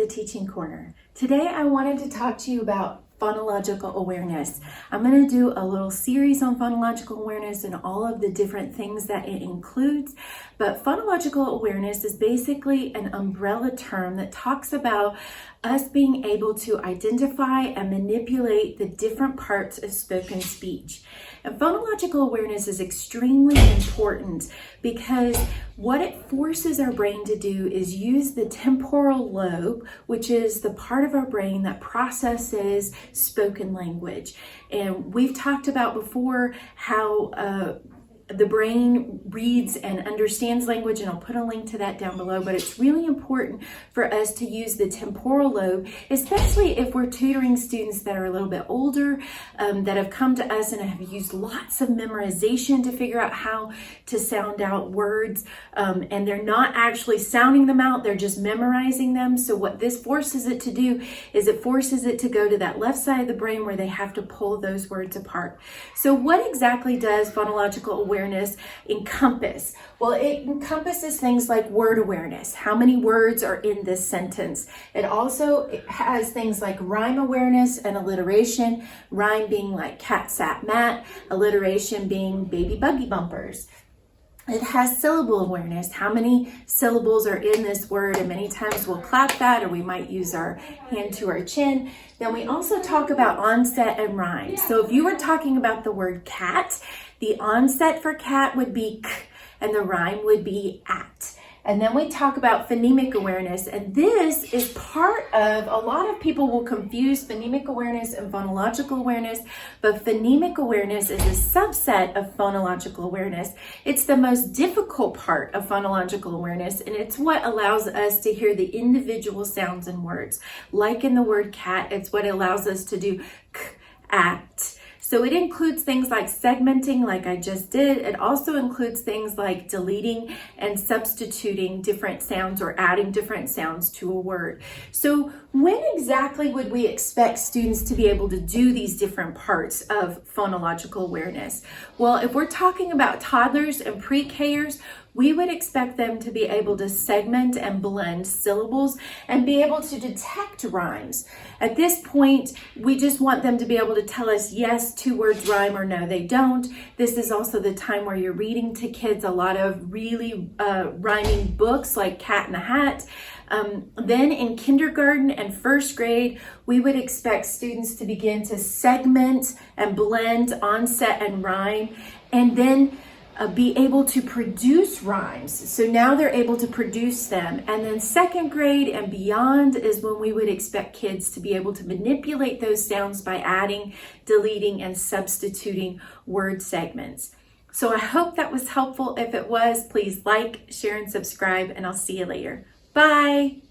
the Teaching Corner. Today I wanted to talk to you about phonological awareness. I'm going to do a little series on phonological awareness and all of the different things that it includes. But phonological awareness is basically an umbrella term that talks about us being able to identify and manipulate the different parts of spoken speech. And phonological awareness is extremely important because what it forces our brain to do is use the temporal lobe, which is the part of our brain that processes spoken language. And we've talked about before how the brain reads and understands language, and I'll put a link to that down below, but it's really important for us to use the temporal lobe, especially if we're tutoring students that are a little bit older, that have come to us and have used lots of memorization to figure out how to sound out words, and they're not actually sounding them out, they're just memorizing them. So what this forces it to do is it forces it to go to that left side of the brain where they have to pull those words apart. So what exactly does phonological awareness encompass? Well, it encompasses things like word awareness. How many words are in this sentence? It also has things like rhyme awareness and alliteration. Rhyme being like cat, sat, mat. Alliteration being baby buggy bumpers. It has syllable awareness. How many syllables are in this word? And many times we'll clap that, or we might use our hand to our chin. Then we also talk about onset and rhyme. So if you were talking about the word cat, the onset for cat would be k, and the rhyme would be at. And then we talk about phonemic awareness, and this is part of, a lot of people will confuse phonemic awareness and phonological awareness, but phonemic awareness is a subset of phonological awareness. It's the most difficult part of phonological awareness, and it's what allows us to hear the individual sounds in words. Like in the word cat, it's what allows us to do k, at. So it includes things like segmenting, like I just did. It also includes things like deleting and substituting different sounds or adding different sounds to a word. So when exactly would we expect students to be able to do these different parts of phonological awareness? Well, if we're talking about toddlers and pre-Kers, we would expect them to be able to segment and blend syllables and be able to detect rhymes. At this point, we just want them to be able to tell us, yes, 2 words rhyme, or no, they don't. This is also the time where you're reading to kids a lot of really rhyming books like Cat in the Hat. Then in kindergarten and first grade, we would expect students to begin to segment and blend onset and rhyme, and then be able to produce rhymes. So now they're able to produce them. And then second grade and beyond is when we would expect kids to be able to manipulate those sounds by adding, deleting, and substituting word segments. So I hope that was helpful. If it was, please like, share, and subscribe, and I'll see you later. Bye.